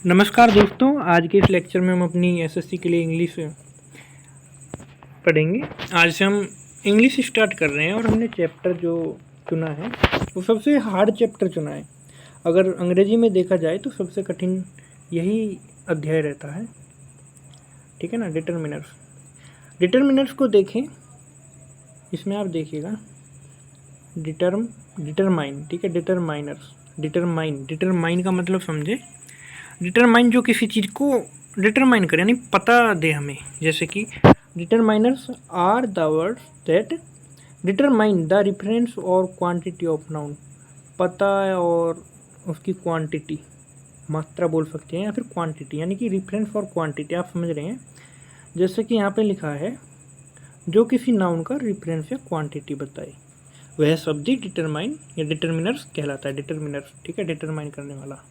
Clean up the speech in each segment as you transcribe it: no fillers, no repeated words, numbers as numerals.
नमस्कार दोस्तों, आज के इस लेक्चर में हम अपनी एसएससी के लिए इंग्लिश पढ़ेंगे। आज से हम इंग्लिश स्टार्ट कर रहे हैं और हमने चैप्टर जो चुना है वो सबसे हार्ड चैप्टर चुना है। अगर अंग्रेजी में देखा जाए तो सबसे कठिन यही अध्याय रहता है, ठीक है ना। डिटरमिनर्स को देखें, इसमें आप देखिएगा डिटरमाइन, ठीक है। डिटरमाइन का मतलब समझे। डिटरमाइन जो किसी चीज़ को डिटरमाइन करे यानी पता दे हमें, जैसे कि determiners are the words that determine the reference और क्वांटिटी ऑफ नाउन। पता और उसकी क्वांटिटी, मात्रा बोल सकते हैं या फिर क्वांटिटी, यानी कि रेफरेंस और क्वांटिटी आप समझ रहे हैं। जैसे कि यहाँ पे लिखा है जो किसी नाउन का रेफरेंस या क्वांटिटी बताए, वह शब्द ही डिटरमाइन या डिटरमिनर्स कहलाता है। डिटरमिनर्स, ठीक है, डिटरमाइन करने वाला।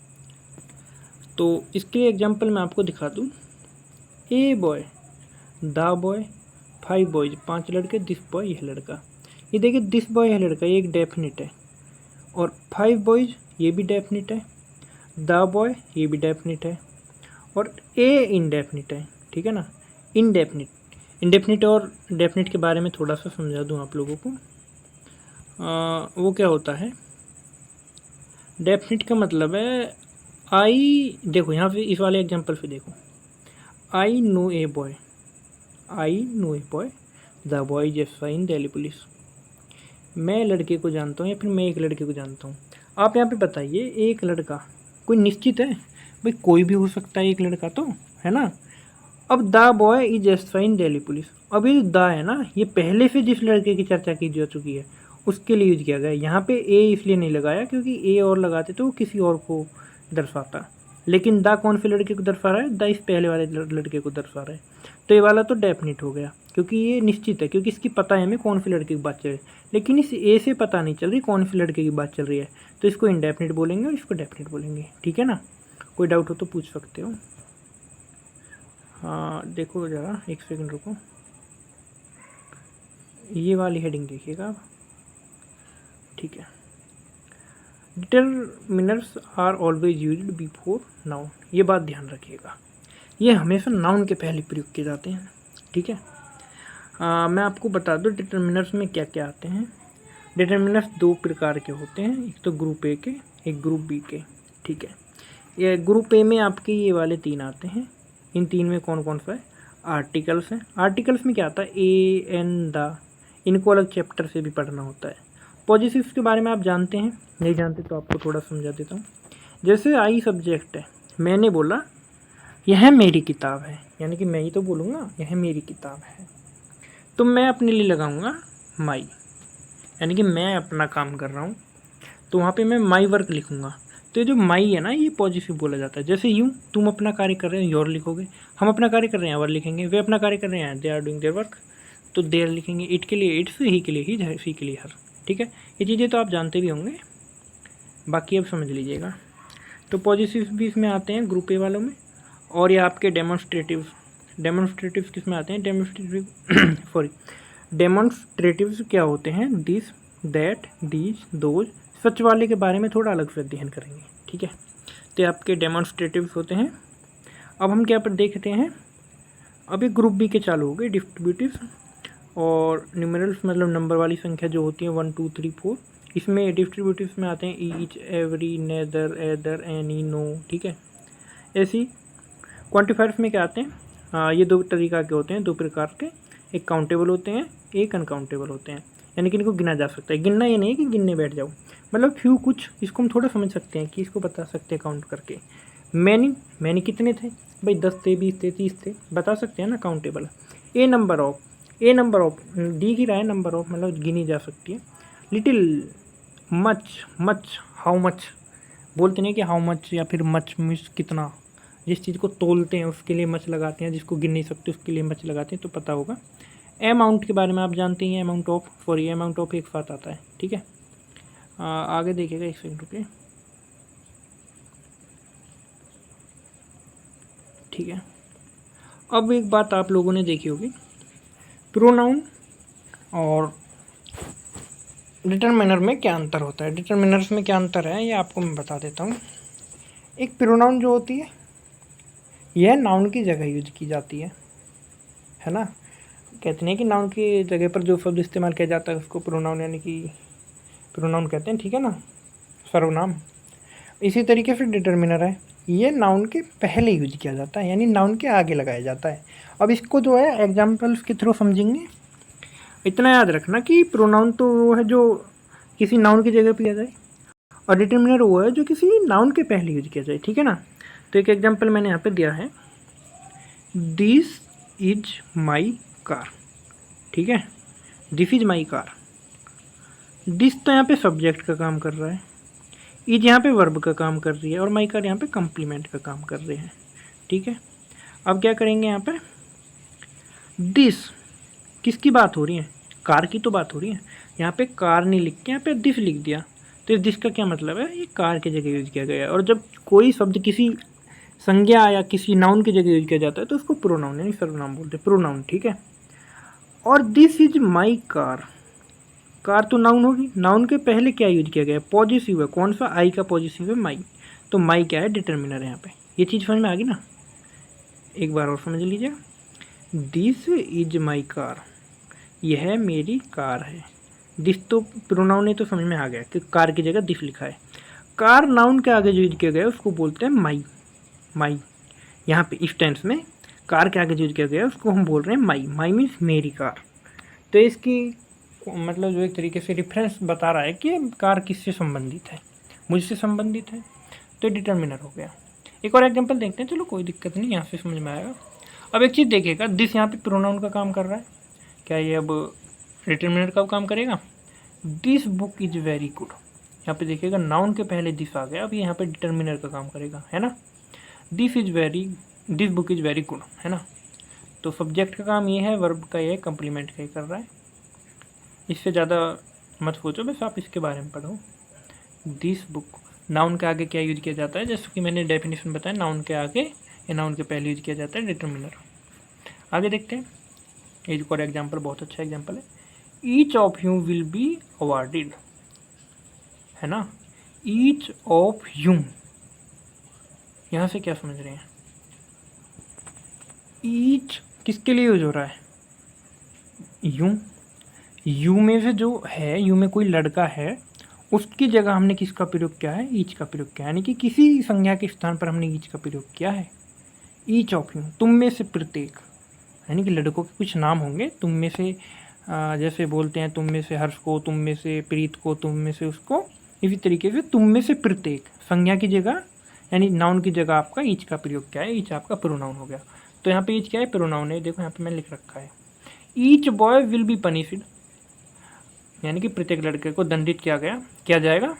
तो इसके लिए एग्जांपल मैं आपको दिखा दूँ। A boy, the boy, 5 boys, 5 लड़के, दिस बॉय यह लड़का। ये देखिए दिस बॉय यह लड़का, ये एक डेफिनिट है, और 5 बॉयज ये भी डेफिनिट है, द बॉय ये भी डेफिनिट है, और ए इनडेफिनिट है, ठीक है ना। इंडेफिनिट और डेफिनिट के बारे में थोड़ा सा समझा दूँ आप लोगों को। वो क्या होता है, डेफिनिट का मतलब है देखो यहाँ पे इस वाले एग्जांपल पे देखो, I know a boy, the boy is aspiring in Delhi police. मैं लड़के को जानता हूँ या फिर मैं एक लड़के को जानता हूँ। आप यहाँ पे बताइए, एक लड़का कोई निश्चित है भाई, कोई भी हो सकता है एक लड़का, तो है ना। अब the boy is aspiring in Delhi police, अब ये द है ना, ये पहले से जिस लड़के की चर्चा की जा चुकी है उसके लिए यूज किया गया। यहाँ पे ए इसलिए नहीं लगाया क्योंकि ए और लगाते तो वो किसी और को दर्शाता, लेकिन द कौन से लड़के को दर्शा रहा है, द इस पहले वाले लड़के को दर्शा रहा है। तो ये वाला तो डेफिनिट हो गया क्योंकि ये निश्चित है, क्योंकि इसकी पता है हमें कौन से लड़के की बात चल रही है, लेकिन इस ए से पता नहीं चल रही कौन से लड़के की बात चल रही है, तो इसको इनडेफिनिट बोलेंगे और इसको डेफिनिट बोलेंगे, ठीक है ना। कोई डाउट हो तो पूछ सकते हो। हाँ देखो ज़रा, एक सेकंड रुको, ये वाली हेडिंग देखिएगा आप, ठीक है। Determiners are always used before noun, ये बात ध्यान रखिएगा, ये हमेशा नाउन के पहले प्रयोग किए जाते हैं, ठीक है। मैं आपको बता दूं डिटरमिनर्स में क्या क्या आते हैं। डिटरमिनर्स 2 प्रकार के होते हैं, एक तो ग्रुप ए के, एक ग्रुप बी के, ठीक है। ये ग्रुप ए में आपके ये वाले 3 आते हैं। इन 3 में कौन कौन सा है, आर्टिकल्स हैं। आर्टिकल्स में क्या आता है, ए एन द, इनको अलग चैप्टर से भी पढ़ना होता है। पॉजिटिव्स के बारे में आप जानते हैं, नहीं जानते तो आपको थोड़ा समझा देता हूँ। जैसे आई सब्जेक्ट है, मैंने बोला यह मेरी किताब है, यानी कि मैं ही तो बोलूँगा यह मेरी किताब है, तो मैं अपने लिए लगाऊंगा माई, यानी कि मैं अपना काम कर रहा हूँ, तो वहाँ पे मैं माई वर्क लिखूँगा। तो ये जो माई है ना, ये पॉजिटिव बोला जाता है। जैसे यूँ तुम अपना कार्य कर रहे हो, योर लिखोगे, हम अपना कार्य कर रहे हैं, आवर लिखेंगे, वे अपना कार्य कर रहे हैं, they are doing their work, तो देयर लिखेंगे, इट के लिए इट्स, ही के लिए ही, सी के लिए हर, ठीक है। ये चीज़ें तो आप जानते भी होंगे, बाकी अब समझ लीजिएगा। तो पॉजिटिव भी इसमें आते हैं ग्रुप ए वालों में, और ये आपके डेमोन्स्ट्रेटिव्स किस में आते हैं, डेमोन्स्ट्रेटिव्स क्या होते हैं, दिस, दैट, दीज, दोज। सच वाले के बारे में थोड़ा अलग से अध्ययन करेंगे, ठीक है। तो आपके डेमोन्स्ट्रेटिव्स होते हैं। अब हम क्या पर देखते हैं, अभी ग्रुप बी के चालू हो गए डिस्ट्रीब्यूटिव्स और न्यूमेरल्स, मतलब नंबर वाली संख्या जो होती है 1 2 3 4। इसमें डिस्ट्रीब्यूटिव्स में आते हैं each, every, neither, either, any, no, ठीक है। ऐसी क्वांटिफायर्स में क्या आते हैं, ये 2 तरीका के होते हैं, 2 प्रकार के, एक काउंटेबल होते हैं, एक अनकाउंटेबल होते हैं, यानी कि इनको गिना जा सकता है। गिनना ये नहीं है कि गिनने बैठ जाओ, मतलब फ्यू, कुछ इसको हम थोड़ा समझ सकते हैं कि इसको बता सकते हैं काउंट करके। मैनी कितने थे भाई, 10 थे, 20 थे, 30 थे, बता सकते हैं ना, countable. A number of the ही रहा है, नंबर ऑफ मतलब गिनी जा सकती है। लिटिल, मच, हाउ मच, बोलते नहीं कि हाउ मच या फिर मच मीन्स कितना, जिस चीज़ को तोलते हैं उसके लिए मच लगाते हैं, जिसको गिन नहीं सकते उसके लिए मच लगाते हैं, तो पता होगा। अमाउंट के बारे में आप जानते हैं, अमाउंट ऑफ एक साथ आता है, ठीक है। आगे देखिएगा, एक सेकंड रुकिए, ठीक है। अब एक बात आप लोगों ने देखी होगी, प्रोनाउन और डिटरमिनर में क्या अंतर होता है। डिटरमिनर्स में क्या अंतर है ये आपको मैं बता देता हूँ। एक प्रोनाउन जो होती है यह नाउन की जगह यूज की जाती है ना। कहते हैं कि नाउन की जगह पर जो शब्द इस्तेमाल किया जाता है उसको प्रोनाउन यानी कि प्रोनाउन कहते हैं, ठीक है ना, सर्वनाम। इसी तरीके से डिटर्मिनर है, ये नाउन के पहले यूज किया जाता है यानी नाउन के आगे लगाया जाता है। अब इसको जो है एग्जाम्पल्स के थ्रू समझेंगे। इतना याद रखना कि प्रोनाउन तो वो है जो किसी नाउन की जगह पे आ जाए, और डिटर्मिनर वो है जो किसी नाउन के पहले यूज किया जाए, ठीक है ना। तो एक एग्जाम्पल मैंने यहाँ पे दिया है, दिस इज माई कार, ठीक है, this is my car. This तो यहाँ पे सब्जेक्ट का काम कर रहा है, इज यहाँ पे वर्ब का काम कर रही है, और माई कार यहाँ पे कम्प्लीमेंट का काम कर रहे हैं, ठीक है। अब क्या करेंगे यहाँ पे, दिस किसकी बात हो रही है, कार की तो बात हो रही है। यहाँ पे कार नहीं लिख के यहाँ पे दिस लिख दिया, तो दिस का क्या मतलब है, ये कार की जगह यूज किया गया है। और जब कोई शब्द किसी संज्ञा या किसी नाउन की जगह यूज किया जाता है तो उसको प्रोनाउन यानी सर्वनाम बोलते हैं, प्रोनाउन, ठीक है। और this is my car, car तो नाउन होगी, नाउन के पहले क्या यूज किया गया है, पॉजिटिव है, कौन सा, आई का पॉजिटिव है माई, तो माई क्या है, डिटर्मिनर है यहाँ पे। ये चीज़ समझ में आ गई ना, एक बार और समझ लीजिए, दिस इज माई कार, यह मेरी कार है। दिस तो प्रोनाउन है तो समझ में आ गया कि कार की जगह दिस लिखा है। कार नाउन के आगे जो यूज किया गया है उसको बोलते हैं माई, माई। यहाँ पे इस टेंस में कार के आगे यूज किया गया है उसको हम बोल रहे हैं माई, माई मीन्स मेरी कार। तो इसकी मतलब जो एक तरीके से रेफरेंस बता रहा है कि कार किससे संबंधित है, मुझसे संबंधित है, तो डिटर्मिनर हो गया। एक और एग्जांपल देखते हैं, चलो कोई दिक्कत नहीं, यहाँ से समझ में आएगा। अब एक चीज़ देखिएगा, दिस यहाँ पे प्रोनाउन का काम कर रहा है, क्या ये अब डिटर्मिनर का काम करेगा। This book is very good, यहाँ पे देखिएगा नाउन के पहले दिस आ गया, अब ये यहाँ पे डिटर्मिनर का काम करेगा, है ना। This book is very good, है ना। तो सब्जेक्ट का काम ये है, वर्ब का ये कम्प्लीमेंट का ही कर रहा है। इससे ज़्यादा मत सोचो, बस आप इसके बारे में पढ़ो। दिस बुक, नाउन के आगे क्या यूज किया जाता है, जैसे कि मैंने डेफिनेशन बताया, नाउन के आगे या नाउन के पहले यूज किया जाता है डिटर्मिनर। आगे देखते हैं, एक और एग्जाम्पल, बहुत अच्छा एग्जाम्पल है, each of you will be awarded, है ना। ईच ऑफ यू, यहाँ से क्या समझ रहे हैं, ईच किसके लिए यूज हो रहा है, यू। यू में से जो है, यू में कोई लड़का है, उसकी जगह हमने किसका प्रयोग किया है, ईच का प्रयोग किया है, यानी कि किसी संज्ञा के स्थान पर हमने ईच का प्रयोग किया है। ईच ऑफ यू, तुम में से प्रत्येक, यानी कि लड़कों के कुछ नाम होंगे, तुम में से जैसे बोलते हैं तुम में से हर्ष को, तुम में से प्रीत को, तुम में से उसको, इसी तरीके से तुम में से प्रत्येक संज्ञा की जगह यानी नाउन की जगह आपका ईच का प्रयोग क्या है, ईच आपका प्रोनाउन हो गया। तो यहाँ पे ईच क्या है, प्रोनाउन है, देखो यहाँ पे मैंने लिख रखा है, each boy will be punished, यानी कि प्रत्येक लड़के को दंडित किया जाएगा।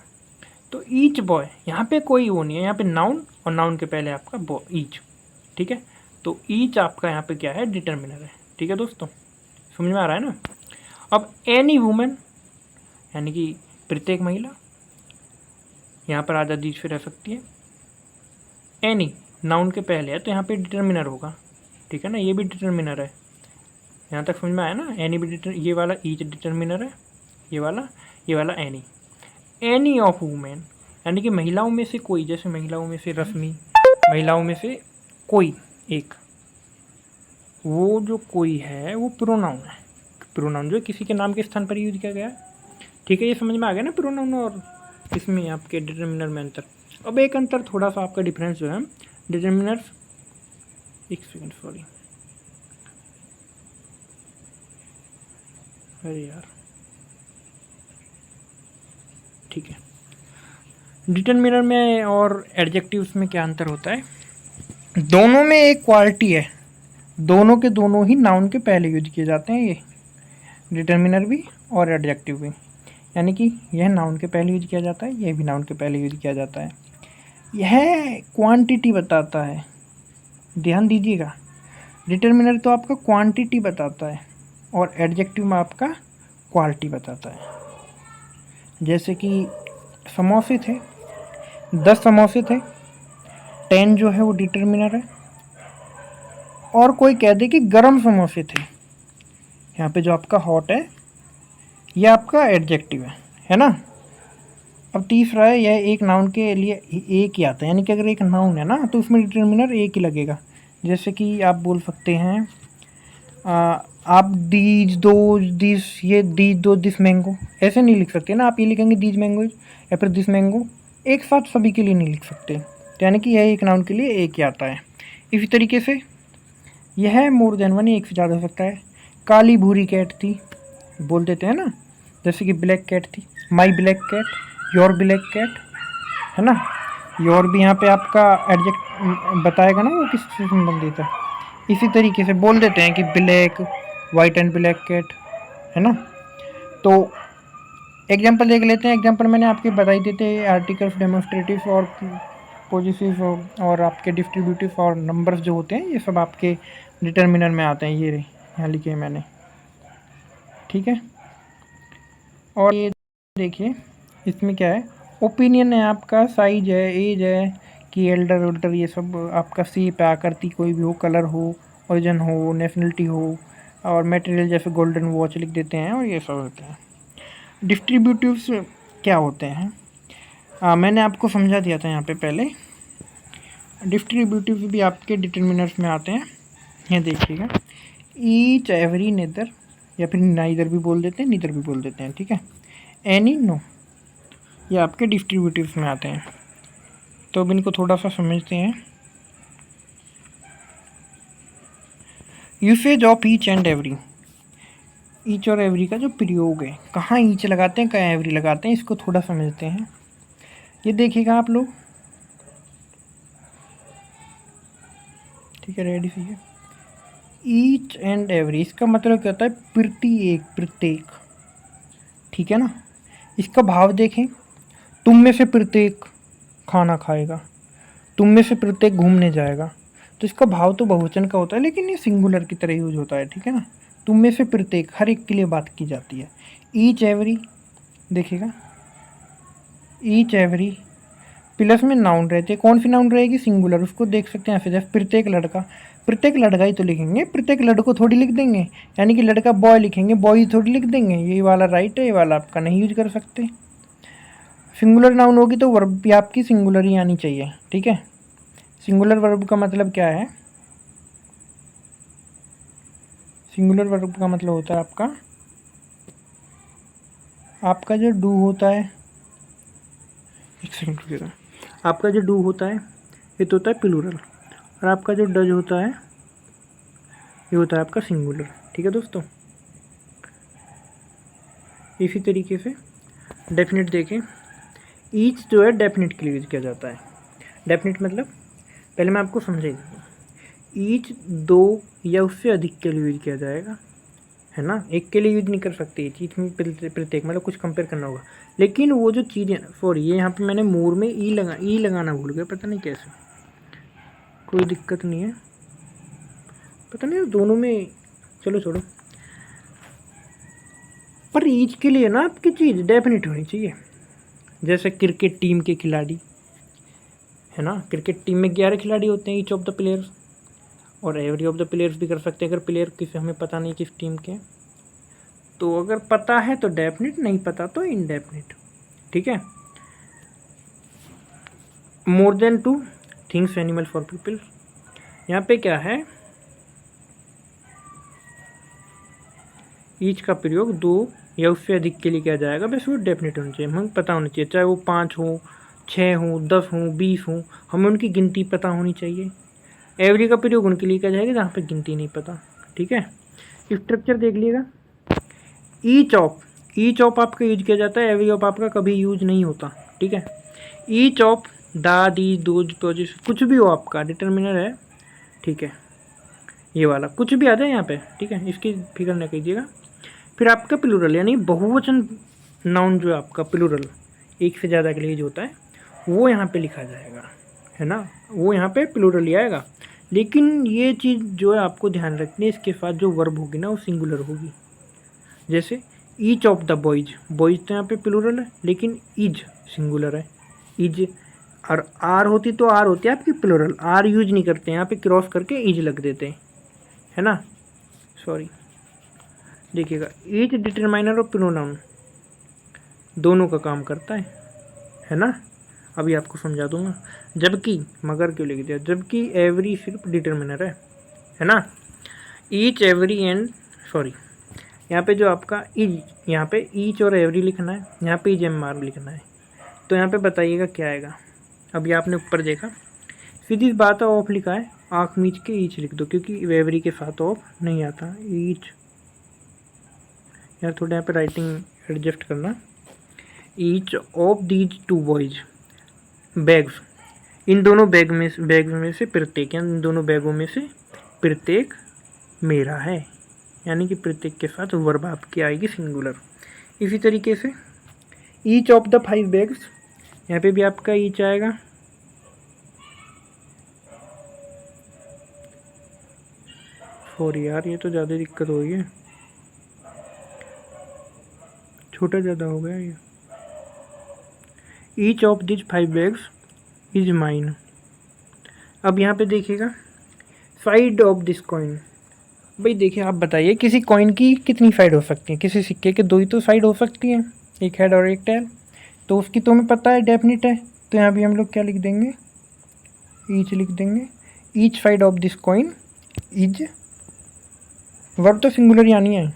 तो ईच बॉय, यहाँ पे कोई वो नहीं है, यहाँ पे नाउन और नाउन के पहले आपका बॉय, ईच, ठीक है। तो ईच आपका यहाँ पे क्या है, डिटर्मिनर है, ठीक है दोस्तों, समझ में आ रहा है ना। अब एनी वुमेन, यानी कि प्रत्येक महिला, यहाँ पर आज़ादी से रह सकती है। एनी नाउन के पहले है तो यहाँ पे डिटर्मिनर होगा, ठीक है ना, ये भी डिटर्मिनर है। यहाँ तक समझ में आया ना, एनी भी ये वाला ईच डिटर्मिनर है, ये वाला एनी। एनी ऑफ वुमेन, यानी कि महिलाओं में से कोई, जैसे महिलाओं में से रश्मि, महिलाओं में से कोई एक, वो जो कोई है वो प्रोनाउन है, प्रोनाउन जो किसी के नाम के स्थान पर यूज किया गया है, ठीक है। ये समझ में आ गया ना प्रोनाउन और इसमें आपके डिटर्मिनर में अंतर। अब एक अंतर थोड़ा सा आपका डिफरेंस जो है, डिटर्मिनर, एक सेकेंड सॉरी, अरे यार, ठीक है, डिटर्मिनर में और एडजेक्टिव्स में क्या अंतर होता है, दोनों में एक क्वालिटी है, दोनों के दोनों ही नाउन के पहले यूज किए जाते हैं, ये डिटर्मिनर भी और एडजेक्टिव भी, यानी कि यह नाउन के पहले यूज किया जाता है, यह भी नाउन के पहले यूज किया जाता है। यह क्वांटिटी बताता है, ध्यान दीजिएगा, डिटर्मिनर तो आपका क्वांटिटी बताता है और एडजेक्टिव में आपका क्वालिटी बताता है। जैसे कि समोसे थे, 10 समोसे थे, 10 जो है वो डिटर्मिनर है, और कोई कह दे कि गरम समोसे थे, यहाँ पे जो आपका हॉट है ये आपका एडजेक्टिव है ना। अब तीसरा है, यह एक नाउन के लिए एक ही आता है, यानी कि अगर एक नाउन है ना तो उसमें डिटर्मिनर एक ही लगेगा, जैसे कि आप बोल सकते हैं आप दीज दो दिस, ये दीज दो दिस मैंगो, ऐसे नहीं लिख सकते ना आप। ये लिखेंगे दीज मैंगो या फिर दिस मैंगो, एक साथ सभी के लिए नहीं लिख सकते। तो यानी कि यह एक नाउन के लिए एक ही आता है। इसी तरीके से यह मोर देन वन, एक से ज़्यादा हो सकता है। काली भूरी कैट थी बोल देते हैं ना, जैसे कि ब्लैक कैट थी, my black cat, your black cat, है ना। योर भी यहाँ पे आपका एडजेक्ट बताएगा ना वो किससे संबंधित है। इसी तरीके से बोल देते हैं कि black, white and black cat, है ना। तो एग्जांपल देख लेते हैं। एग्जांपल मैंने आपके बताई देते हैं आर्टिकल्स, डेमोन्स्ट्रेटिव और पॉजिटिव और आपके डिस्ट्रीब्यूटिव और नंबर्स जो होते हैं ये सब आपके डिटर्मिनर में आते हैं। ये यहाँ लिखे हैं मैंने, ठीक है। और ये देखिए इसमें क्या है, ओपिनियन है आपका, साइज है, एज है कि एल्डर वेल्डर, ये सब आपका शेप है, आकृति कोई भी हो, कलर हो, ओरिजिन हो, नेशनलिटी हो, और मटेरियल जैसे गोल्डन वॉच लिख देते हैं, और ये सब होते हैं। डिस्ट्रीब्यूटिव्स क्या होते हैं, मैंने आपको समझा दिया था यहाँ पे पहले। डिस्ट्रीब्यूटिव भी आपके डिटर्मिनर्स में आते हैं। यहाँ देखिएगा, ईच, एवरी, नेदर, या फिर नाइदर भी बोल देते हैं, नीदर भी बोल देते हैं, ठीक है। एनी, नो, ये आपके डिस्ट्रीब्यूटिव्स में आते हैं। तो अब इनको थोड़ा सा समझते हैं। Usage of each and every, each और एवरी का जो प्रयोग है, कहाँ ईच लगाते हैं, कहाँ एवरी लगाते हैं, इसको थोड़ा समझते हैं। ये देखिएगा आप लोग, ठीक है, रेडी से। ईच एंड एवरी, इसका मतलब क्या होता है, प्रति एक, प्रत्येक, ठीक है ना। इसका भाव देखें, तुम में से प्रत्येक खाना खाएगा, तुम में से प्रत्येक घूमने जाएगा। तो इसका भाव तो बहुवचन का होता है, लेकिन ये सिंगुलर की तरह यूज होता है, ठीक है ना। तुम में से प्रत्येक, हर एक के लिए बात की जाती है। ईच एवरी, देखिएगा, ईच एवरी प्लस में नाउन रहती है, कौन सी नाउन रहेगी, सिंगुलर, उसको देख सकते हैं ऐसे, जैसे प्रत्येक लड़का, प्रत्येक लड़का ही तो लिखेंगे, प्रत्येक लड़को थोड़ी लिख देंगे, यानी कि लड़का बॉय लिखेंगे, बॉय थोड़ी लिख देंगे। ये वाला राइट है, ये वाला आपका नहीं यूज कर सकते। सिंगुलर नाउन होगी तो वर्ब भी आपकी सिंगुलर ही आनी चाहिए, ठीक है। सिंगुलर वर्ब का मतलब क्या है, सिंगुलर वर्ब का मतलब होता है आपका जो डू होता है, एक सेकंड रुकिएगा, आपका जो डू होता है ये तो होता है प्लूरल, और आपका जो डज होता है ये होता है आपका सिंगुलर, ठीक है दोस्तों। इसी तरीके से डेफिनेट देखें, ईच जो है डेफिनेट के लिए यूज किया जाता है। डेफिनेट मतलब पहले मैं आपको समझा दूँ, ईच दो या उससे अधिक के लिए यूज किया जाएगा, है ना। एक के लिए यूज नहीं कर सकते, चीज में प्रत्येक मतलब कुछ कंपेयर करना होगा। लेकिन वो जो चीज़ें, सॉरी ये यहाँ पे मैंने मोर में ई लगाना भूल गया, पता नहीं कैसे, कोई दिक्कत नहीं है, पता नहीं दोनों में, चलो छोड़ो। पर ईच के लिए ना आपकी चीज़ डेफिनेट होनी चाहिए। जैसे क्रिकेट टीम के खिलाड़ी, है ना, क्रिकेट टीम में 11 खिलाड़ी होते हैं, ईच ऑफ द प्लेयर्स, और एवरी ऑफ द प्लेयर्स भी कर सकते हैं अगर प्लेयर किसी हमें पता नहीं किस टीम के। तो अगर पता है तो डेफिनेट, नहीं पता तो इनडेफिनेट, ठीक है। More than two things, animal, for people, यहाँ पे क्या है, ईच का प्रयोग दो या उससे अधिक के लिए किया जाएगा, बस वो डेफिनेट होना चाहिए, हमें पता होना चाहिए, चाहे वो 5 हो, 6 हो, 10 हो, 20 हो, हमें उनकी गिनती पता होनी चाहिए। एवरी का प्रयोग उनके लिए किया जाएगा जहाँ पे गिनती नहीं पता, ठीक है। स्ट्रक्चर देख लीजिएगा, ईच ऑफ आपका यूज किया जाता है, एवरी ऑफ आपका कभी यूज नहीं होता, ठीक है। Each of the, the, those, तोज, कुछ भी हो आपका डिटर्मिनर है, ठीक है, ये वाला कुछ भी आ जाए यहाँ पे, ठीक है, इसकी फिक्र न कीजिएगा। फिर आपका प्लूरल यानी बहुवचन नाउन जो है आपका प्लूरल, एक से ज़्यादा के लिए जो होता है वो यहाँ पे लिखा जाएगा, है ना, वो यहाँ पे प्लूरल ही आएगा। लेकिन ये चीज़ जो है आपको ध्यान रखनी है, इसके साथ जो वर्ब होगी ना वो सिंगुलर होगी। जैसे each of the boys, boys तो यहाँ पे प्लूरल है, लेकिन इज सिंगुलर है, इज, और आर होती तो आर होती है आपकी प्लूरल, आर यूज नहीं करते, यहाँ पे क्रॉस करके इज लग देते हैं, है ना, सॉरी। देखिएगा, इज डिटरमाइनर और प्रोनाउन दोनों का काम करता है ना। अभी आपको समझा दूंगा। जबकि मगर क्यों लिख दिया, जबकि एवरी सिर्फ डिटर्मिनर है ना। ईच एवरी एंड सॉरी, यहाँ पे जो आपका इज, यहाँ पे ईच और एवरी लिखना है, यहाँ पे इज एम आर लिखना है। तो यहाँ पे बताइएगा क्या आएगा। अभी आपने ऊपर देखा, सीधी बात है, ऑफ लिखा है, आँख मीच के ईच लिख दो, क्योंकि एवरी के साथ ऑफ नहीं आता। ईच, यार थोड़ा यहाँ पे राइटिंग एडजस्ट करना। Each of these two boys bags, इन दोनों बैग में से प्रत्येक, यानी इन दोनों बैगों में से प्रत्येक मेरा है, यानी कि प्रत्येक के साथ वर्ब आपकी आएगी सिंगुलर। इसी तरीके से ईच ऑफ द 5 बैग्स, यहाँ पे भी आपका ईच आएगा। सॉरी यार, ये तो ज़्यादा दिक्कत हो गई है, छोटा ज़्यादा हो गया ये। Each of this 5 bags is mine. अब यहाँ पे देखिएगा, साइड ऑफ दिस कॉइन, भाई देखिए आप बताइए किसी कॉइन की कितनी साइड हो सकती है, किसी सिक्के के 2 ही तो साइड हो सकती हैं, एक हेड और एक टेल। तो उसकी तो हमें पता है, डेफिनेट है। तो यहाँ भी हम लोग क्या लिख देंगे, ईच लिख देंगे। Each side of this coin is, verb तो सिंगुलर यानी है।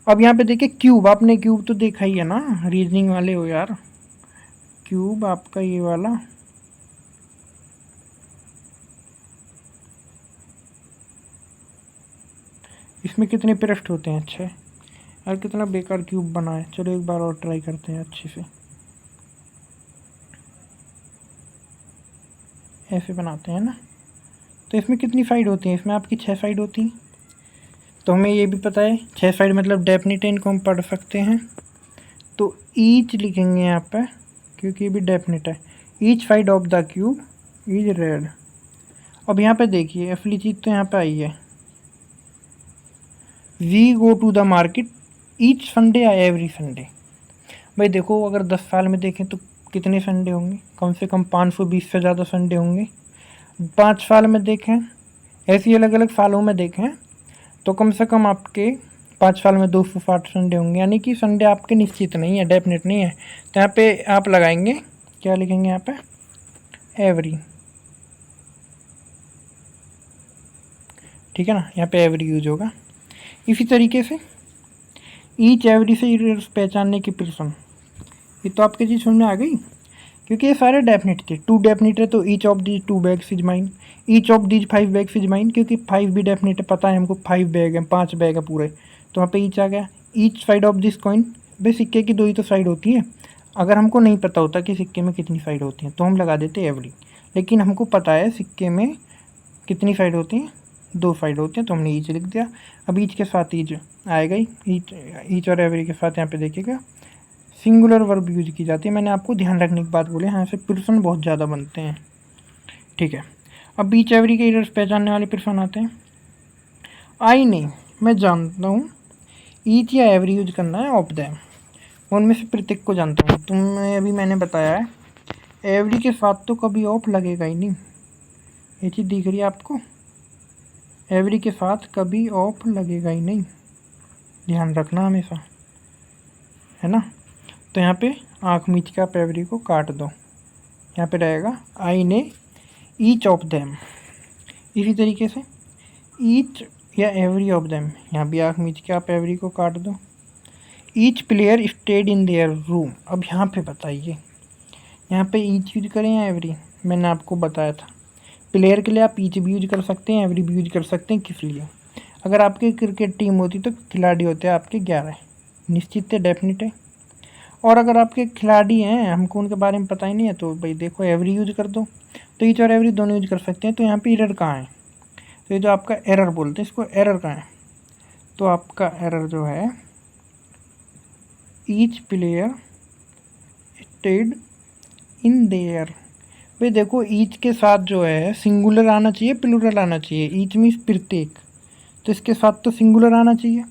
अब यहाँ पे देखिए क्यूब, आपने क्यूब तो देखा ही है ना, रीजनिंग वाले हो यार। क्यूब आपका ये वाला, इसमें कितने पृष्ठ होते हैं, 6। यार कितना बेकार क्यूब बना है, चलो एक बार और ट्राई करते हैं अच्छे से, ऐसे बनाते हैं ना। तो इसमें कितनी साइड होती हैं, इसमें आपकी 6 साइड होती हैं। तो हमें ये भी पता है 6 साइड मतलब डेफिनेट है, इनको हम पढ़ सकते हैं। तो ईच लिखेंगे यहाँ पर, क्योंकि ये भी डेफिनेट है। Each side of the cube is red. अब यहाँ पे देखिए असली चीज़ तो यहाँ पे आई है, we go to the market each Sunday या एवरी संडे। भाई देखो अगर 10 साल में देखें तो कितने संडे होंगे, कम से कम 520 से ज़्यादा संडे होंगे। 5 साल में देखें, ऐसी अलग अलग सालों में देखें तो कम से कम आपके 5 साल में 260 संडे होंगे, यानी कि संडे आपके निश्चित नहीं है, डेफिनेट नहीं है। तो यहाँ पे आप लगाएंगे, क्या लिखेंगे यहाँ पे, एवरी, ठीक है ना, यहाँ पे एवरी यूज होगा। इसी तरीके से ईच एवरी से इरर्स पहचानने की पर्सन, ये तो आपके चीज़ समझ में आ गई, क्योंकि ये सारे डेफिनेट थे। 2 डेफिनेट है तो each of these 2 bags is mine, each of these 5 bags is mine, क्योंकि 5 भी डेफिनेट है, पता है हमको 5 बैग हैं, 5 बैग है पूरे। तो वहाँ पे ईच आ गया। Each side of this coin, भाई सिक्के की 2 ही तो साइड होती है। अगर हमको नहीं पता होता कि सिक्के में कितनी साइड होती हैं तो हम लगा देते एवरी, लेकिन हमको पता है सिक्के में कितनी साइड होती हैं, 2 साइड होती हैं, तो हमने ईच लिख दिया। अब ईच के साथ ईच आएगा ही, ईच और एवरी के साथ यहाँ पे देखिएगा सिंगुलर वर्ब यूज की जाती है। मैंने आपको ध्यान रखने की बात बोली, यहाँ से पर्सन बहुत ज़्यादा बनते हैं, ठीक है। अब ईच एवरी के इरर्स पहचानने वाले पर्सन आते हैं। आई नहीं, मैं जानता हूँ ईच या एवरी यूज करना है ऑफ दैम, उनमें से प्रत्येक को जानता हूँ। तुम्हें अभी मैंने बताया है एवरी के साथ तो कभी ऑफ लगेगा ही नहीं, ये चीज़ दिख रही है आपको, एवरी के साथ कभी ऑफ लगेगा ही नहीं, ध्यान रखना हमेशा, है ना। तो यहाँ पे आँख मीच के आप एवरी को काट दो, यहाँ पे रहेगा आई ने ईच ऑफ देम। इसी तरीके से ईच या एवरी ऑफ देम, यहाँ भी आँख मीच के आप एवरी को काट दो। Each player stayed in their room, अब यहाँ पे बताइए यहाँ पे ईच यूज करें या एवरी, मैंने आपको बताया था प्लेयर के लिए आप ईच भी यूज कर सकते हैं, एवरी भी यूज कर सकते हैं। किस लिए, अगर आपकी क्रिकेट टीम होती तो खिलाड़ी होते हैं आपके 11, निश्चित है, डेफिनेट है। और अगर आपके खिलाड़ी हैं हमको उनके बारे में पता ही नहीं है तो भाई देखो एवरी यूज कर दो, तो ईच और एवरी दोनों यूज कर सकते हैं। तो यहाँ पे एरर कहाँ है, तो ये जो आपका एरर बोलते हैं इसको, एरर कहाँ है, तो आपका एरर जो है each player stayed in their. भाई देखो ईच के साथ जो है सिंगुलर आना चाहिए, प्लूरल आना चाहिए, ईच मीन्स प्रत्येक, तो इसके साथ तो सिंगुलर आना चाहिए।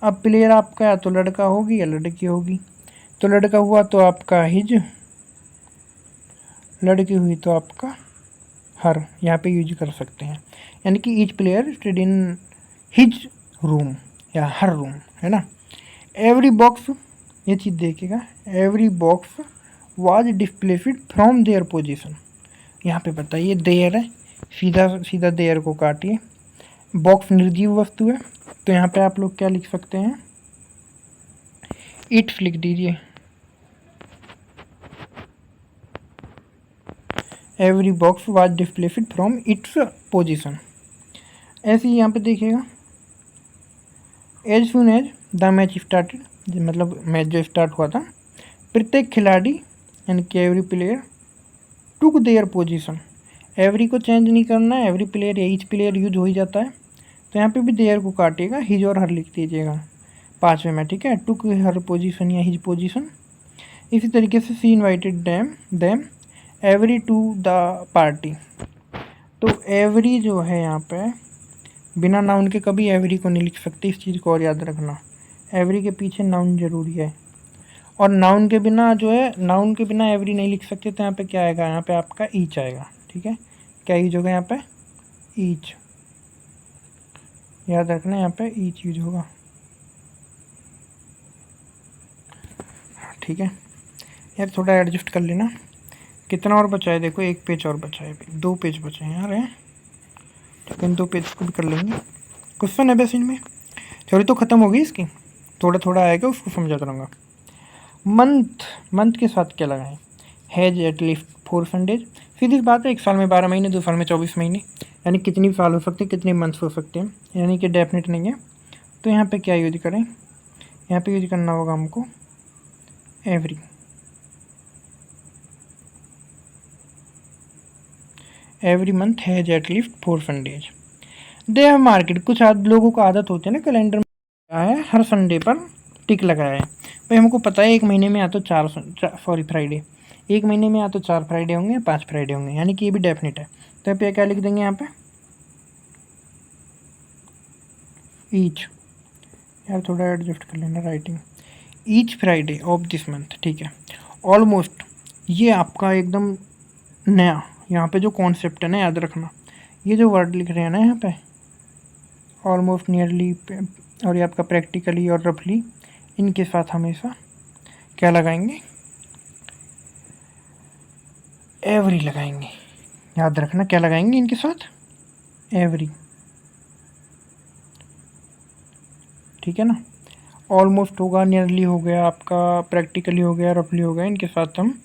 अब प्लेयर आपका या तो लड़का होगी या लड़की होगी, तो लड़का हुआ तो आपका हिज, लड़की हुई तो आपका हर, यहाँ पे यूज कर सकते हैं। यानी कि each player stayed in his room या हर रूम, है ना। एवरी बॉक्स, ये चीज़ देखिएगा, every box was displaced from their position. यहाँ पे बताइए देयर है, सीधा सीधा देयर को काटिए। बॉक्स निर्जीव वस्तु है तो यहाँ पे आप लोग क्या लिख सकते हैं, इट्स लिख दीजिए। Every box was displaced from its position. ऐसे ही यहाँ पे देखिएगा, as soon as the match started, मतलब मैच जो स्टार्ट हुआ था, प्रत्येक खिलाड़ी यानी कि every player took their position. Every को चेंज नहीं करना है, एवरी प्लेयर या ईच प्लेयर यूज हो ही जाता है, तो यहाँ पे भी देयर को काटिएगा, हिज और हर लिख दीजिएगा 5वें में, ठीक है। टुक हर पोजीशन या हिज पोजीशन। इसी तरीके से she invited them every to the party. तो एवरी जो है यहाँ पे बिना नाउन के कभी एवरी को नहीं लिख सकते, इस चीज़ को और याद रखना। एवरी के पीछे नाउन जरूरी है, और नाउन के बिना जो है, नाउन के बिना एवरी नहीं लिख सकते। तो यहाँ पे क्या आएगा, यहाँ पे आपका ईच आएगा, ठीक है। क्या यूज होगा यहाँ पे, ईच, याद रखना यहाँ पे ईच यूज होगा, ठीक है। यार थोड़ा एडजस्ट कर लेना। कितना और बचा है, देखो 1 पेज और बचा है, 2 पेज बचे हैं यार, है ठीक है। 2 पेज को भी कर लेंगे। क्वेश्चन है बस इनमें, थ्योरी तो ख़त्म हो गई इसकी, थोड़ा थोड़ा आएगा उसको समझाता रहूँगा। मंथ के साथ क्या लगाएं, हैज एटलीस्ट 4 संडेज। सीधी बात है, 1 साल में 12 महीने, 2 साल में 24 महीने, यानी कितनी साल हो सकते हैं, कितने मंथ्स हो सकते हैं, यानी कि डेफिनेट नहीं है। तो यहाँ पे क्या यूज करें, यहाँ पे यूज करना होगा हमको every month has at least 4 Sundays. They have market, कुछ लोगों को आदत होती है ना, कैलेंडर में क्या है, हर संडे पर टिक लगाया है। भाई हमको पता है 1 महीने में या तो 4 फ्राइडे, 1 महीने में या तो 4 फ्राइडे होंगे या 5 फ्राइडे होंगे, यानी कि ये भी डेफिनेट है। तो यहाँ पे क्या लिख देंगे, यहाँ पे ईच, यार थोड़ा एडजस्ट कर लेना writing, each Friday of this month, ठीक है। ऑलमोस्ट, ये आपका एकदम नया यहाँ पे जो कॉन्सेप्ट है ना, याद रखना, ये जो वर्ड लिख रहे हैं ना यहाँ पे, ऑलमोस्ट, नियरली, और ये आपका प्रैक्टिकली और रफली, इनके साथ हमेशा क्या लगाएंगे, एवरी लगाएंगे। याद रखना क्या लगाएंगे इनके साथ, एवरी, ठीक है ना। ऑलमोस्ट होगा, नियरली हो गया आपका, प्रैक्टिकली हो गया, रफली हो गया, इनके साथ हम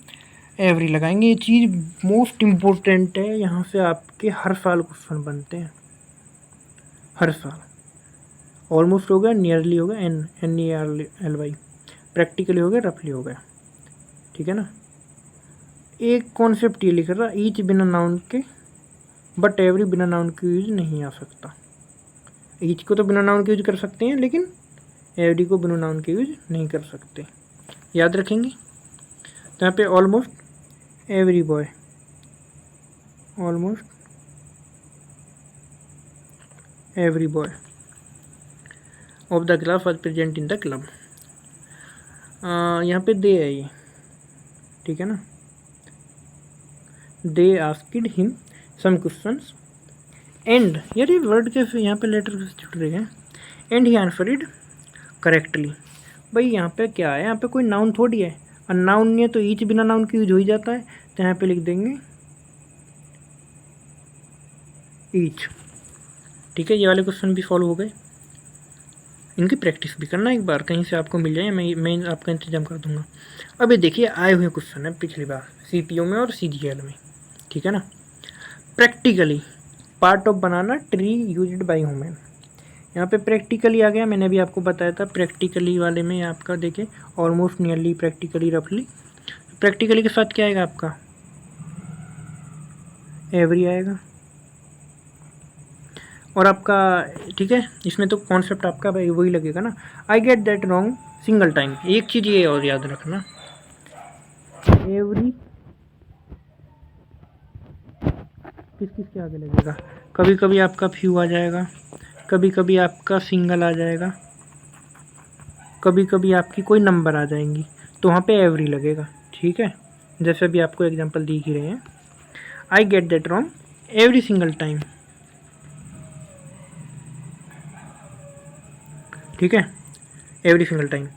एवरी लगाएंगे। ये चीज़ मोस्ट इम्पोर्टेंट है, यहाँ से आपके हर साल क्वेश्चन बनते हैं, हर साल। ऑलमोस्ट हो गया, नियरली हो गया, NERLY, प्रैक्टिकली हो गया, रफली हो गया, ठीक है ना। एक कॉन्सेप्ट ये लिख रहा, ईच बिना नाउन के, बट एवरी बिना नाउन के यूज नहीं आ सकता। ईच को तो बिना नाउन के यूज कर सकते हैं, लेकिन एवरी को बिना नाउन के यूज नहीं कर सकते, याद रखेंगे। तो यहाँ पे almost every boy, almost every boy of the class was present in the club. यहाँ पे दे है ये, ठीक है ना। They asked him some questions and, यार ये वर्ड के यहाँ पे लेटर से छुट रहे हैं, एंड ही आंसर्ड करेक्टली। भाई यहाँ पे क्या है, यहाँ पे कोई नाउन थोड़ी है, और नाउन नहीं है तो ईच बिना नाउन के यूज हो ही जाता है। तो यहाँ पे लिख देंगे ईच, ठीक है। ये वाले क्वेश्चन भी सॉल्व हो गए, इनकी प्रैक्टिस भी करना एक बार, कहीं से आपको मिल जाए, मैं आपका इंतजाम कर दूंगा। अब ये देखिए आए हुए क्वेश्चन है पिछली बार CPO में और CGL में, ठीक है ना। Practically part of banana tree used by human, यहाँ पे प्रैक्टिकली आ गया, मैंने भी आपको बताया था। प्रैक्टिकली वाले में आपका देखिए ऑलमोस्ट, नियरली, प्रैक्टिकली, रफली। प्रैक्टिकली के साथ क्या आएगा आपका, एवरी आएगा, और आपका, ठीक है, इसमें तो कॉन्सेप्ट आपका भाई वही लगेगा ना। I get that wrong single time. एक चीज़ ये और याद रखना, एवरी किस किस के आगे लगेगा, कभी कभी आपका फ्यू आ जाएगा, कभी कभी आपका सिंगल आ जाएगा, कभी कभी आपकी कोई नंबर आ जाएंगी, तो वहाँ पे एवरी लगेगा, ठीक है। जैसे भी आपको एग्जांपल दिख ही रहे हैं, I get that wrong every single time, ठीक है, एवरी सिंगल टाइम।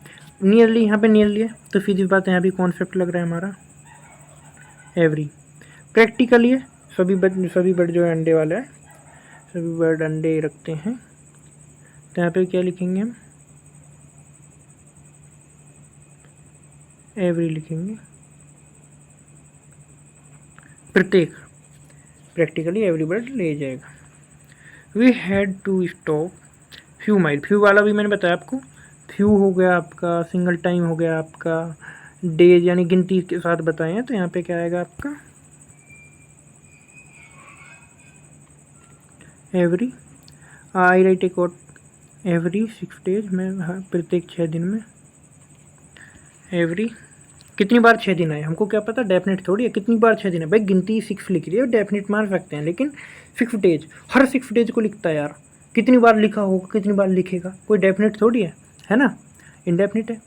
नियरली, यहाँ पे नियरली है तो सीधी बात है, यहाँ भी कॉन्सेप्ट लग रहा है हमारा, एवरी। प्रैक्टिकली है, सभी बर्ड जो है अंडे वाला है, सभी बर्ड अंडे रखते हैं। तो यहाँ पे क्या लिखेंगे हम, एवरी लिखेंगे, प्रत्येक। प्रैक्टिकली एवरी बर्ड ले जाएगा। We had to stop few mile, few वाला भी मैंने बताया आपको। फ्यू हो गया आपका, सिंगल टाइम हो गया आपका, डेज यानी गिनती के साथ बताए हैं। तो यहाँ पे क्या आएगा आपका, एवरी। आई राइट एक और, एवरी 6 डेज में, प्रत्येक 6 दिन में। एवरी कितनी बार 6 दिन आए हमको क्या पता, डेफिनेट थोड़ी है कितनी बार 6 दिन है भाई, गिनती 6 लिख रही है, डेफिनेट मान सकते हैं, लेकिन 6 डेज, हर 6 डेज को लिखता है यार, कितनी बार लिखा होगा, कितनी बार लिखेगा, कोई डेफिनेट थोड़ी है ना, इनडेफिनिट है।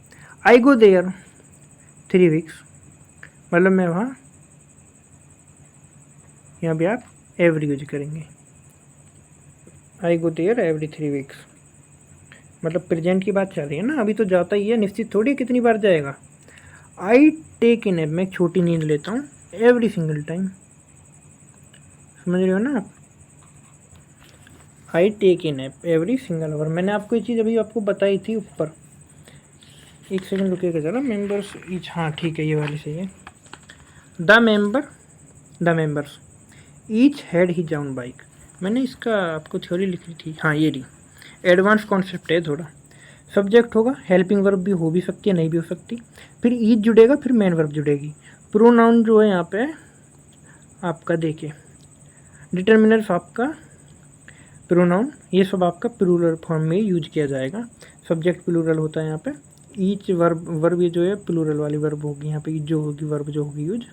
आई गो देयर 3 वीक्स, मतलब मैं वहाँ, यहाँ भी आप एवरी यूज करेंगे। आई गो देयर एवरी 3 वीक्स, मतलब प्रेजेंट की बात चल रही है ना, अभी तो जाता ही है, निश्चित थोड़ी कितनी बार जाएगा। आई टेक इन, मैं एक छोटी नींद लेता हूँ एवरी सिंगल टाइम, समझ रहे हो ना आप। I take in app every single hour, मैंने आपको ये चीज़ अभी आपको बताई थी ऊपर, एक सेकंड रुकिएगा जरा। मेंबर्स ईच, हाँ ठीक है, ये वाली सही है। The members each had his own bike, मैंने इसका आपको थ्योरी लिखी थी, हाँ ये रही। एडवांस कॉन्सेप्ट है थोड़ा। सब्जेक्ट होगा, हेल्पिंग वर्ब भी हो भी सकती है, नहीं भी हो सकती, फिर ईच जुड़ेगा, फिर मेन वर्ब जुड़ेगी। प्रोनाउन जो है यहाँ पे आपका देखिए, डिटर्मिनर्स आपका प्रोनाउन, ये सब आपका प्लूरल फॉर्म में यूज किया जाएगा। सब्जेक्ट प्लूरल होता है यहाँ पे। ईच वर्ब ये जो है प्लूरल वाली वर्ब होगी, यहाँ पे जो होगी वर्ब जो होगी यूज,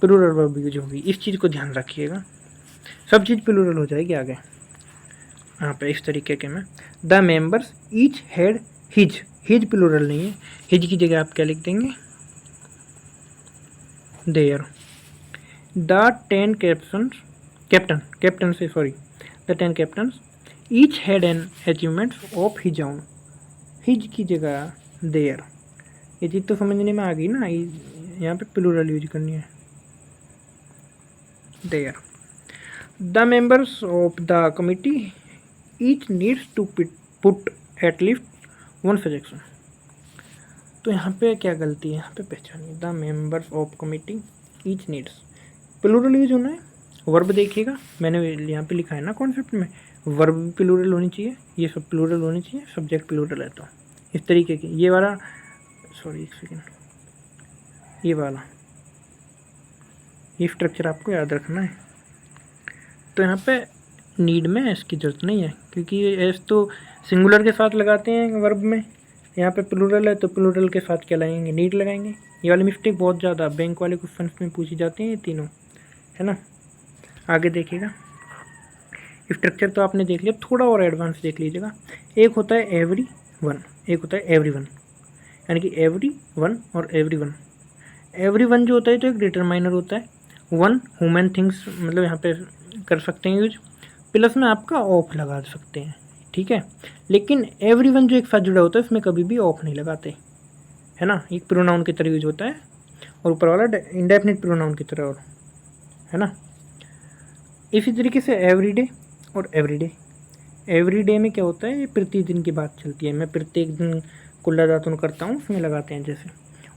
प्लूरल वर्ब यूज होगी। इस चीज़ को ध्यान रखिएगा, सब चीज़ प्लूरल हो जाएगी आगे। यहाँ पे इस तरीके के में, the members each had his plural नहीं है, हिज की जगह आप क्या लिख देंगे, their. The 10 captains each had an achievement of his own, his की जगह देयर। ये चीज़ तो समझने में आ गई ना, यहाँ पे प्लूरल यूज करनी है, there. The members of the committee each needs to put at least 1 suggestion. तो यहाँ पे क्या गलती है, यहाँ पे पहचानिए, the members of committee each needs, plural use होना है। वर्ब देखिएगा, मैंने यहाँ पे लिखा है ना कॉन्सेप्ट में, वर्ब भी प्लूरल होनी चाहिए, ये सब प्लूरल होनी चाहिए, सब्जेक्ट प्लूरल है। तो इस तरीके की ये वाला, सॉरी एक सेकेंड, ये स्ट्रक्चर आपको याद रखना है। तो यहाँ पे नीड में एस की जरूरत नहीं है, क्योंकि एस तो सिंगुलर के साथ लगाते हैं वर्ब में, यहाँ पे प्लूरल है तो प्लूरल के साथ क्या लगाएंगे, नीड लगाएंगे। ये वाली मिस्टेक बहुत ज़्यादा बैंक वाले क्वेश्चन में पूछी जाती हैं ये तीनों, है ना। आगे देखिएगा, स्ट्रक्चर तो आपने देख लिया, थोड़ा और एडवांस देख लीजिएगा। एक होता है एवरी वन, एक होता है एवरी वन, यानी कि एवरी वन और एवरी वन। एवरी वन जो होता है तो एक डिटरमाइनर होता है, वन ह्यूमन थिंग्स मतलब यहाँ पे कर सकते हैं यूज, प्लस में आपका ऑफ लगा सकते हैं, ठीक है। लेकिन एवरी वन जो एक साथ जुड़ा होता है उसमें कभी भी ऑफ नहीं लगाते, है ना, एक प्रोनाउन की तरह यूज होता है, और ऊपर वाला इंडेफिनिट प्रोनाउन की तरह, और है ना। इसी तरीके से एवरीडे और एवरीडे, एवरीडे में क्या होता है, ये प्रतिदिन की बात चलती है, मैं प्रत्येक दिन कुल्ला दातुन करता हूँ उसमें लगाते हैं जैसे।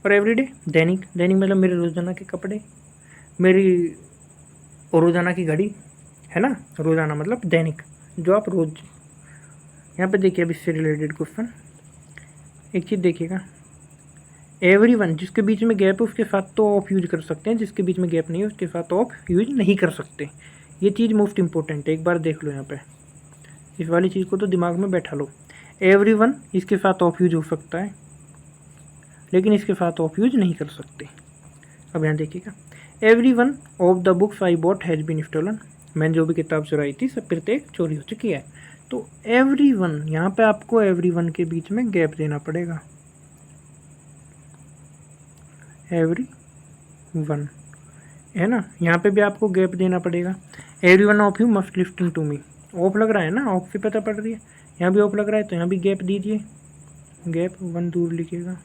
और एवरीडे दैनिक, दैनिक मतलब मेरे रोज़ाना के कपड़े, मेरी रोज़ाना की घड़ी, है ना। रोज़ाना मतलब दैनिक, जो आप रोज़। यहाँ पे देखिए अब इससे रिलेटेड क्वेश्चन, एक चीज़ देखिएगा, एवरी वन जिसके बीच में गैप है उसके साथ तो ऑफ यूज कर सकते हैं, जिसके बीच में गैप नहीं है उसके साथ ऑफ यूज नहीं कर सकते। ये चीज़ मोस्ट इंपॉर्टेंट है, एक बार देख लो यहाँ पे, इस वाली चीज़ को तो दिमाग में बैठा लो। एवरी वन इसके साथ ऑफ यूज हो सकता है, लेकिन इसके साथ ऑफ यूज नहीं कर सकते। अब यहाँ देखिएगा, every one of the books I bought has been stolen, मैंने जो भी किताब चुराई थी सब प्रत्येक चोरी हो चुकी है। तो एवरी वन, यहाँ पे आपको एवरी वन के बीच में गैप देना पड़ेगा, एवरी वन, है ना। यहाँ पे भी आपको गैप देना पड़ेगा। Every one of you must listen to me, ऑफ लग रहा है ना, ऑफ से पता पड़ रही है, यहाँ भी ऑफ लग रहा है तो यहाँ भी गैप दीजिए, गैप 1 दूर लिखिएगा।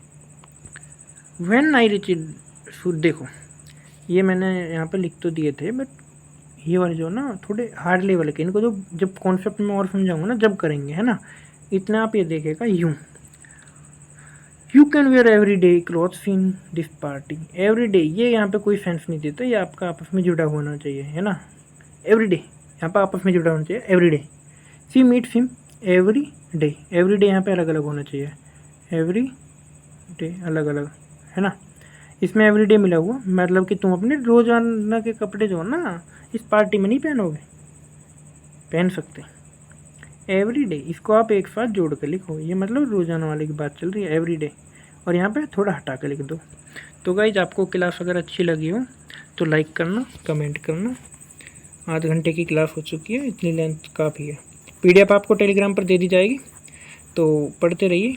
व्हेन आई रिच, देखो ये मैंने यहाँ पे लिख तो दिए थे, बट ये वाले जो ना थोड़े हार्ड लेवल के, इनको जो जब कॉन्सेप्ट में और समझाऊंगा ना जब करेंगे, है ना। इतना आप ये देखेगा, you can wear every day clothes in this party. Every day, ये यहाँ पे कोई सेंस नहीं देता, ये आपका आपस में जुड़ा होना चाहिए, है ना। एवरी डे यहाँ पे आपस में जुड़ा होना चाहिए, every day. She meets him every day, every day यहाँ पे अलग अलग होना चाहिए, एवरी डे अलग अलग, है ना। इसमें एवरी डे मिला हुआ, मतलब कि तुम अपने रोजाना के कपड़े जो है ना इस पार्टी में नहीं पहनोगे, पहन सकते एवरी डे। इसको आप एक साथ जोड़ कर लिखो, ये मतलब रोजाना वाले की बात चल रही है, एवरी डे। और यहाँ पे थोड़ा हटा कर लिख दो। तो गाइज आपको क्लास अगर अच्छी लगी हो तो लाइक करना, कमेंट करना। आधे घंटे की क्लास हो चुकी है, इतनी लेंथ काफ़ी है। PDF आपको टेलीग्राम पर दे दी जाएगी, तो पढ़ते रहिए।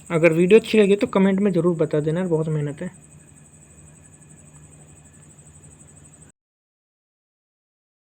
अगर वीडियो अच्छी लगी तो कमेंट में ज़रूर बता देना, बहुत मेहनत है।